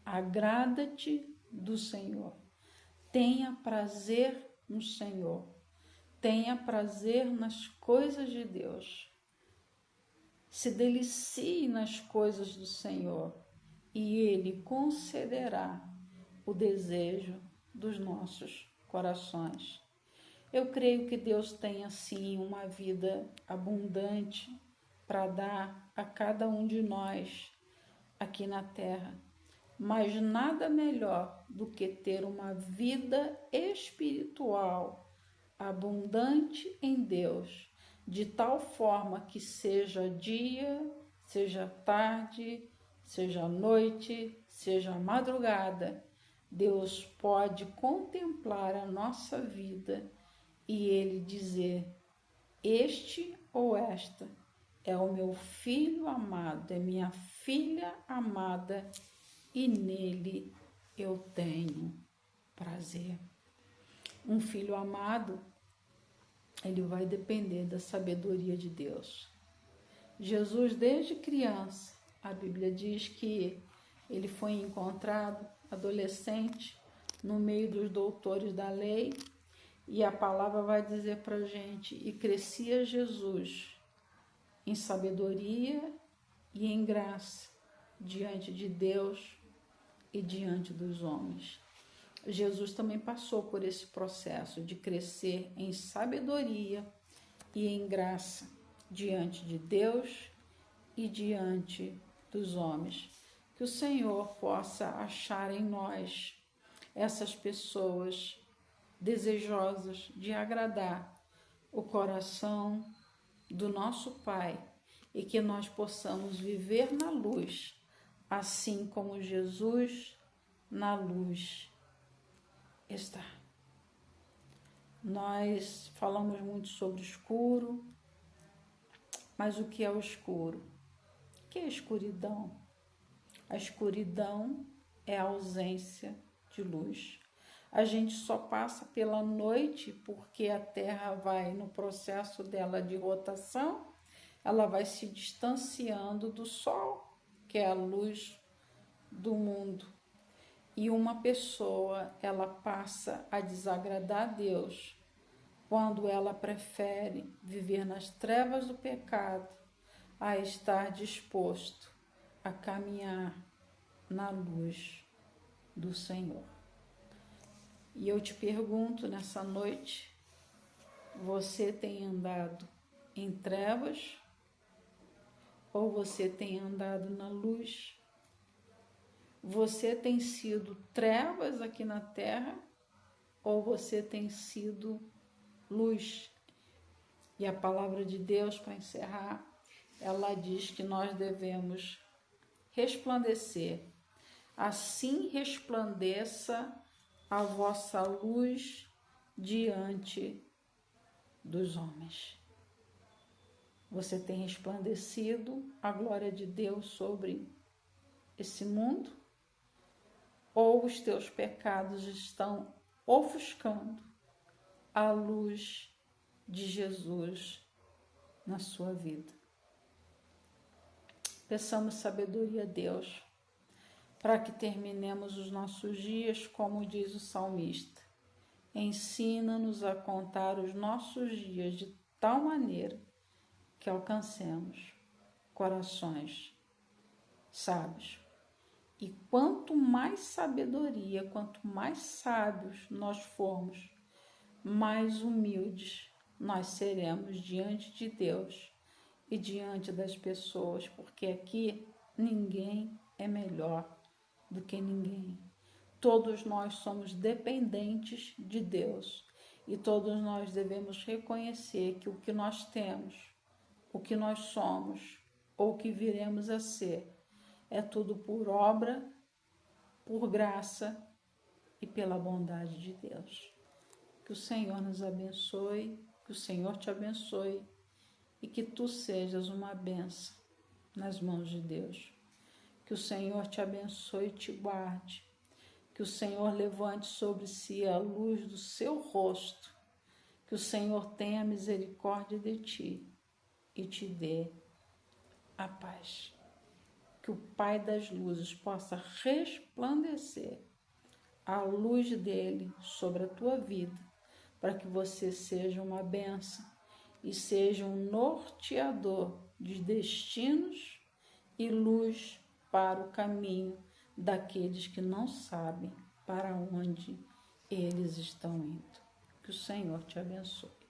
Agrada-te do Senhor. Tenha prazer no Senhor. Tenha prazer nas coisas de Deus. Se delicie nas coisas do Senhor e Ele concederá o desejo dos nossos corações. Eu creio que Deus tem, assim, uma vida abundante para dar a cada um de nós aqui na terra. Mas nada melhor do que ter uma vida espiritual abundante em Deus, de tal forma que seja dia, seja tarde, seja noite, seja madrugada, Deus pode contemplar a nossa vida e Ele dizer: este ou esta é o meu filho amado, é minha filha amada, e nele eu tenho prazer. Um filho amado, ele vai depender da sabedoria de Deus. Jesus, desde criança, a Bíblia diz que ele foi encontrado adolescente no meio dos doutores da lei, e a palavra vai dizer para a gente: e crescia Jesus em sabedoria e em graça diante de Deus e diante dos homens. Jesus também passou por esse processo de crescer em sabedoria e em graça diante de Deus e diante dos homens. Que o Senhor possa achar em nós essas pessoas desejosas de agradar o coração do nosso Pai e que nós possamos viver na luz, assim como Jesus na luz está. Nós falamos muito sobre o escuro, mas o que é o escuro? O que é a escuridão? A escuridão é a ausência de luz. A gente só passa pela noite porque a Terra vai, no processo dela de rotação, ela vai se distanciando do Sol, que é a luz do mundo. E uma pessoa, ela passa a desagradar a Deus quando ela prefere viver nas trevas do pecado a estar disposto a caminhar na luz do Senhor. E eu te pergunto nessa noite, você tem andado em trevas ou você tem andado na luz? Você tem sido trevas aqui na terra ou você tem sido luz? E a palavra de Deus, para encerrar, ela diz que nós devemos resplandecer. Assim resplandeça a vossa luz diante dos homens. Você tem resplandecido a glória de Deus sobre esse mundo? Ou os teus pecados estão ofuscando a luz de Jesus na sua vida? Peçamos sabedoria a Deus para que terminemos os nossos dias como diz o salmista. Ensina-nos a contar os nossos dias de tal maneira que alcancemos corações sábios. E quanto mais sabedoria, quanto mais sábios nós formos, mais humildes nós seremos diante de Deus, e diante das pessoas, porque aqui ninguém é melhor do que ninguém. Todos nós somos dependentes de Deus e todos nós devemos reconhecer que o que nós temos, o que nós somos ou o que viremos a ser, é tudo por obra, por graça e pela bondade de Deus. Que o Senhor nos abençoe, que o Senhor te abençoe e que tu sejas uma bênção nas mãos de Deus. Que o Senhor te abençoe e te guarde. Que o Senhor levante sobre si a luz do seu rosto. Que o Senhor tenha misericórdia de ti e te dê a paz. Que o Pai das luzes possa resplandecer a luz dele sobre a tua vida, para que você seja uma bênção e seja um norteador de destinos e luz para o caminho daqueles que não sabem para onde eles estão indo. Que o Senhor te abençoe.